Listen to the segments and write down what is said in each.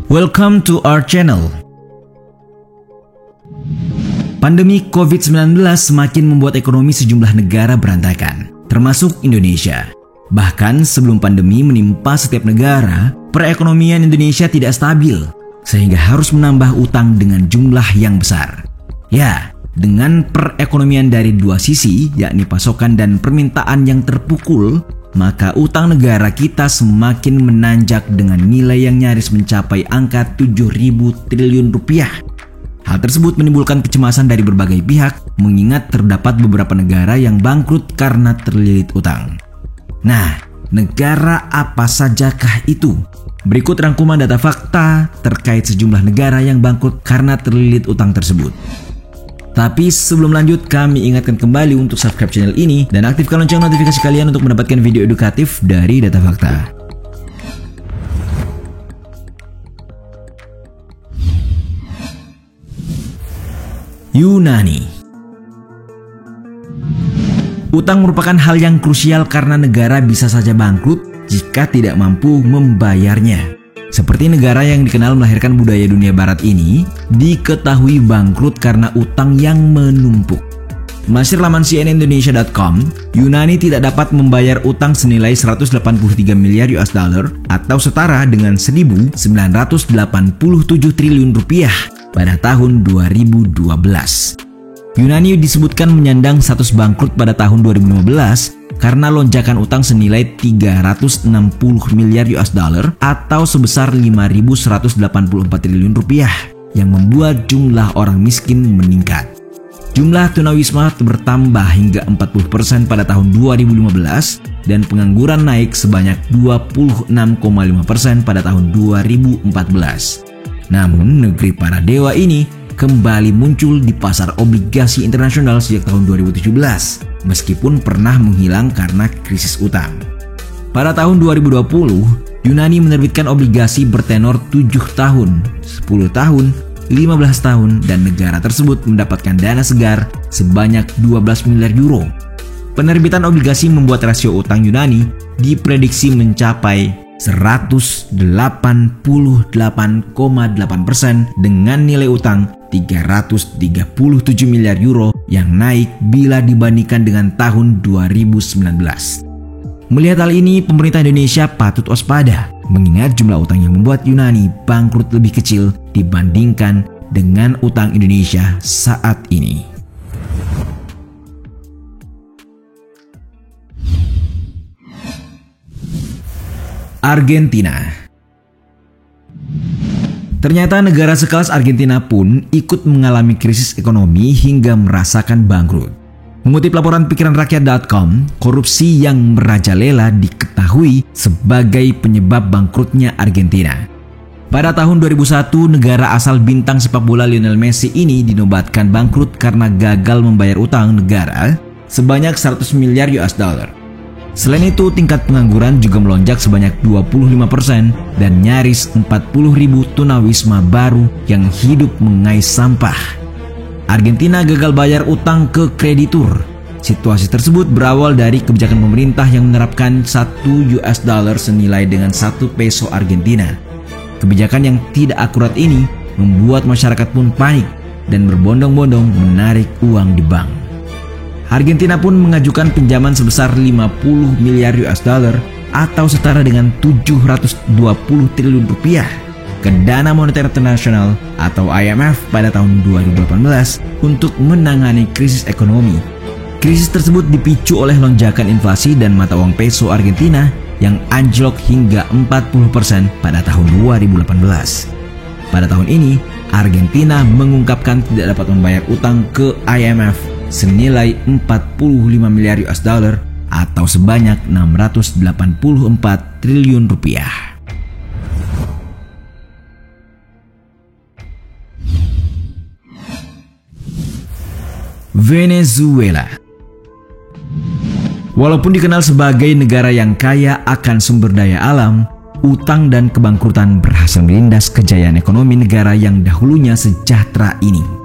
Welcome to our channel. Pandemi COVID-19 semakin membuat ekonomi sejumlah negara berantakan, termasuk Indonesia. Bahkan sebelum pandemi menimpa setiap negara, perekonomian Indonesia tidak stabil, sehingga harus menambah utang dengan jumlah yang besar. Ya, dengan perekonomian dari dua sisi, yakni pasokan dan permintaan yang terpukul, maka utang negara kita semakin menanjak dengan nilai yang nyaris mencapai angka 7.000 triliun rupiah. Hal tersebut menimbulkan kecemasan dari berbagai pihak, mengingat terdapat beberapa negara yang bangkrut karena terlilit utang. Nah, negara apa sajakah itu? Berikut rangkuman data fakta terkait sejumlah negara yang bangkrut karena terlilit utang tersebut. Tapi sebelum lanjut, kami ingatkan kembali untuk subscribe channel ini dan aktifkan lonceng notifikasi kalian untuk mendapatkan video edukatif dari data fakta. Yunani. Utang merupakan hal yang krusial karena negara bisa saja bangkrut jika tidak mampu membayarnya. Seperti negara yang dikenal melahirkan budaya dunia barat ini, diketahui bangkrut karena utang yang menumpuk. Melansir laman cnnindonesia.com, Yunani tidak dapat membayar utang senilai 183 miliar US dollar atau setara dengan 1.987 triliun rupiah pada tahun 2012. Yunani disebutkan menyandang status bangkrut pada tahun 2015 karena lonjakan utang senilai 360 miliar US dollar atau sebesar 5.184 triliun rupiah yang membuat jumlah orang miskin meningkat. Jumlah tunawisma bertambah hingga 40% pada tahun 2015 dan pengangguran naik sebanyak 26,5% pada tahun 2014. Namun, negeri para dewa ini kembali muncul di pasar obligasi internasional sejak tahun 2017, meskipun pernah menghilang karena krisis utang. Pada tahun 2020, Yunani menerbitkan obligasi bertenor 7 tahun, 10 tahun, 15 tahun, dan negara tersebut mendapatkan dana segar sebanyak 12 miliar euro. Penerbitan obligasi membuat rasio utang Yunani diprediksi mencapai 188,8% dengan nilai utang 337 miliar euro yang naik bila dibandingkan dengan tahun 2019. Melihat hal ini, pemerintah Indonesia patut waspada, mengingat jumlah utang yang membuat Yunani bangkrut lebih kecil dibandingkan dengan utang Indonesia saat ini. Argentina. Ternyata negara sekelas Argentina pun ikut mengalami krisis ekonomi hingga merasakan bangkrut. Mengutip laporan pikiranrakyat.com, korupsi yang merajalela diketahui sebagai penyebab bangkrutnya Argentina. Pada tahun 2001, negara asal bintang sepak bola Lionel Messi ini dinobatkan bangkrut karena gagal membayar utang negara sebanyak 100 miliar US dollar. Selain itu, tingkat pengangguran juga melonjak sebanyak 25% dan nyaris 40.000 tunawisma baru yang hidup mengais sampah. Argentina gagal bayar utang ke kreditur. Situasi tersebut berawal dari kebijakan pemerintah yang menerapkan 1 US dollar senilai dengan 1 peso Argentina. Kebijakan yang tidak akurat ini membuat masyarakat pun panik dan berbondong-bondong menarik uang di bank. Argentina pun mengajukan pinjaman sebesar 50 miliar US dollar atau setara dengan 720 triliun rupiah ke Dana Moneter Internasional atau IMF pada tahun 2018 untuk menangani krisis ekonomi. Krisis tersebut dipicu oleh lonjakan inflasi dan mata uang peso Argentina yang anjlok hingga 40% pada tahun 2018. Pada tahun ini, Argentina mengungkapkan tidak dapat membayar utang ke IMF senilai 45 miliar US dollar atau sebanyak 684 triliun rupiah. Venezuela. Walaupun dikenal sebagai negara yang kaya akan sumber daya alam, utang dan kebangkrutan berhasil menindas kejayaan ekonomi negara yang dahulunya sejahtera ini.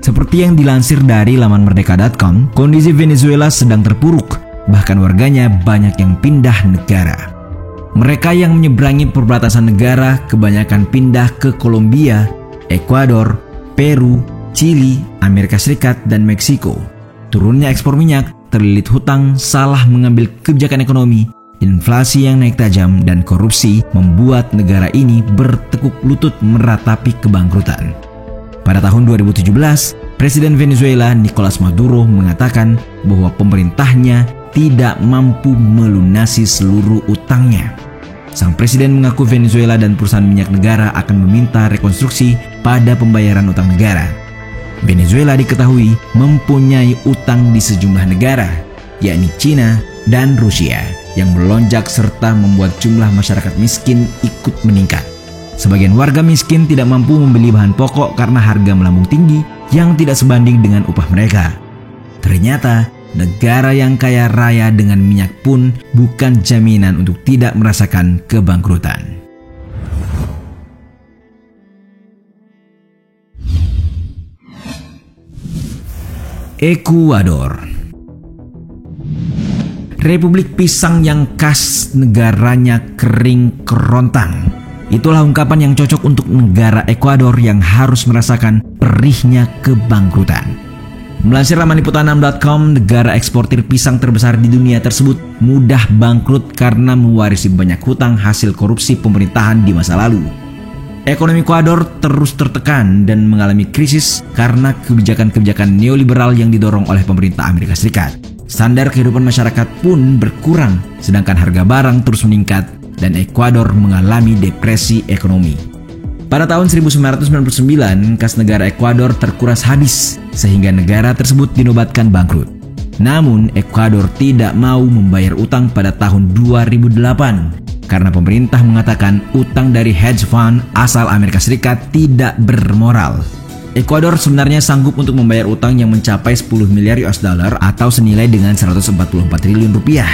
Seperti yang dilansir dari laman merdeka.com, kondisi Venezuela sedang terpuruk, bahkan warganya banyak yang pindah negara. Mereka yang menyeberangi perbatasan negara kebanyakan pindah ke Kolombia, Ekuador, Peru, Chili, Amerika Serikat, dan Meksiko. Turunnya ekspor minyak, terlilit hutang, salah mengambil kebijakan ekonomi, inflasi yang naik tajam, dan korupsi membuat negara ini bertekuk lutut meratapi kebangkrutan. Pada tahun 2017, Presiden Venezuela Nicolas Maduro mengatakan bahwa pemerintahnya tidak mampu melunasi seluruh utangnya. Sang presiden mengaku Venezuela dan perusahaan minyak negara akan meminta rekonstruksi pada pembayaran utang negara. Venezuela diketahui mempunyai utang di sejumlah negara, yakni China dan Rusia, yang melonjak serta membuat jumlah masyarakat miskin ikut meningkat. Sebagian warga miskin tidak mampu membeli bahan pokok karena harga melambung tinggi yang tidak sebanding dengan upah mereka. Ternyata, negara yang kaya raya dengan minyak pun bukan jaminan untuk tidak merasakan kebangkrutan. Ekuador, Republik Pisang yang khas negaranya kering kerontang. Itulah ungkapan yang cocok untuk negara Ekuador yang harus merasakan perihnya kebangkrutan. Melansir laman liputan6.com, negara eksportir pisang terbesar di dunia tersebut mudah bangkrut karena mewarisi banyak hutang hasil korupsi pemerintahan di masa lalu. Ekonomi Ekuador terus tertekan dan mengalami krisis karena kebijakan-kebijakan neoliberal yang didorong oleh pemerintah Amerika Serikat. Standar kehidupan masyarakat pun berkurang, sedangkan harga barang terus meningkat dan Ekuador mengalami depresi ekonomi. Pada tahun 1999, kas negara Ekuador terkuras habis, sehingga negara tersebut dinobatkan bangkrut. Namun, Ekuador tidak mau membayar utang pada tahun 2008, karena pemerintah mengatakan utang dari hedge fund asal Amerika Serikat tidak bermoral. Ekuador sebenarnya sanggup untuk membayar utang yang mencapai 10 miliar US dollar atau senilai dengan 144 triliun rupiah,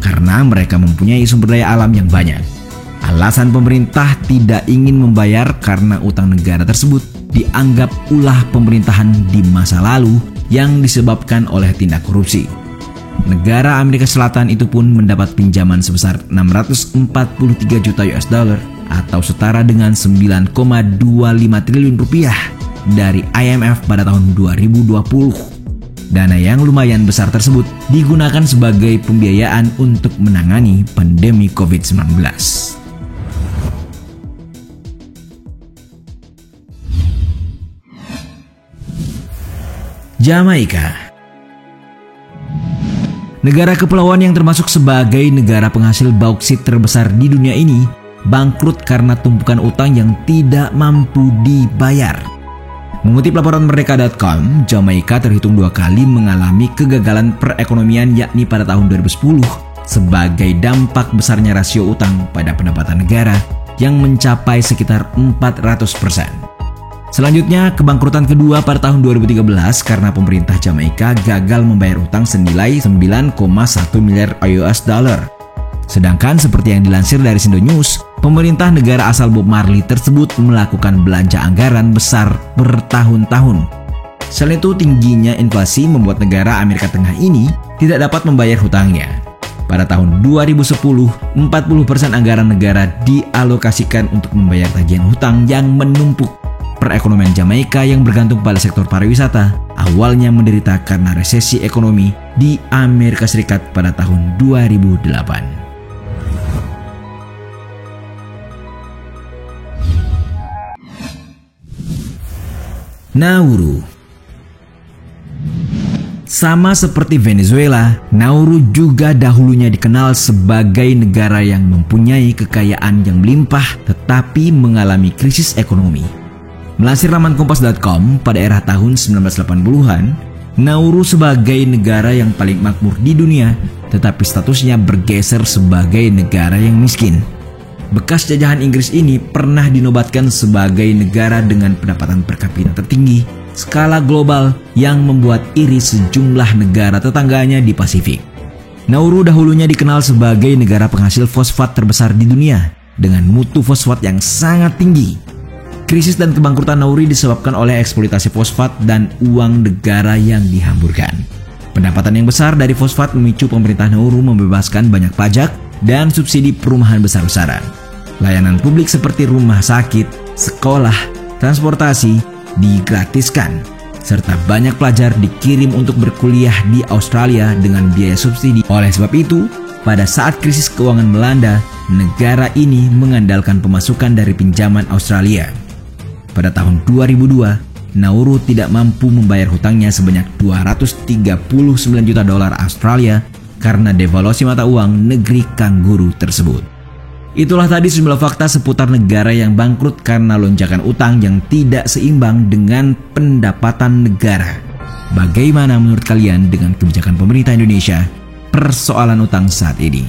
karena mereka mempunyai sumber daya alam yang banyak. Alasan pemerintah tidak ingin membayar karena utang negara tersebut dianggap ulah pemerintahan di masa lalu yang disebabkan oleh tindak korupsi. Negara Amerika Selatan itu pun mendapat pinjaman sebesar 643 juta US dollar atau setara dengan 9,25 triliun rupiah dari IMF pada tahun 2020. Dana yang lumayan besar tersebut digunakan sebagai pembiayaan untuk menangani pandemi COVID-19. Jamaika, negara kepulauan yang termasuk sebagai negara penghasil bauksit terbesar di dunia ini, bangkrut karena tumpukan utang yang tidak mampu dibayar. Mengutip laporan Merdeka.com, Jamaika terhitung 2 kali mengalami kegagalan perekonomian, yakni pada tahun 2010 sebagai dampak besarnya rasio utang pada pendapatan negara yang mencapai sekitar 400%. Selanjutnya, kebangkrutan kedua pada tahun 2013 karena pemerintah Jamaika gagal membayar utang senilai 9,1 miliar US dollar. Sedangkan seperti yang dilansir dari Sindo News, pemerintah negara asal Bob Marley tersebut melakukan belanja anggaran besar bertahun-tahun. Selain itu, tingginya inflasi membuat negara Amerika Tengah ini tidak dapat membayar hutangnya. Pada tahun 2010, 40% anggaran negara dialokasikan untuk membayar tagihan hutang yang menumpuk. Perekonomian Jamaika yang bergantung pada sektor pariwisata awalnya menderita karena resesi ekonomi di Amerika Serikat pada tahun 2008. Nauru. Sama seperti Venezuela, Nauru juga dahulunya dikenal sebagai negara yang mempunyai kekayaan yang melimpah tetapi mengalami krisis ekonomi. Melansir laman kompas.com, pada era tahun 1980-an, Nauru sebagai negara yang paling makmur di dunia, tetapi statusnya bergeser sebagai negara yang miskin. Bekas jajahan Inggris ini pernah dinobatkan sebagai negara dengan pendapatan per kapita tertinggi skala global yang membuat iri sejumlah negara tetangganya di Pasifik. Nauru dahulunya dikenal sebagai negara penghasil fosfat terbesar di dunia dengan mutu fosfat yang sangat tinggi. Krisis dan kebangkrutan Nauru disebabkan oleh eksploitasi fosfat dan uang negara yang dihamburkan. Pendapatan yang besar dari fosfat memicu pemerintah Nauru membebaskan banyak pajak dan subsidi perumahan besar-besaran. Layanan publik seperti rumah sakit, sekolah, transportasi digratiskan, serta banyak pelajar dikirim untuk berkuliah di Australia dengan biaya subsidi. Oleh sebab itu, pada saat krisis keuangan melanda, negara ini mengandalkan pemasukan dari pinjaman Australia. Pada tahun 2002, Nauru tidak mampu membayar hutangnya sebanyak $239 juta Australia karena devaluasi mata uang negeri kanguru tersebut. Itulah tadi sejumlah fakta seputar negara yang bangkrut karena lonjakan utang yang tidak seimbang dengan pendapatan negara. Bagaimana menurut kalian dengan kebijakan pemerintah Indonesia persoalan utang saat ini?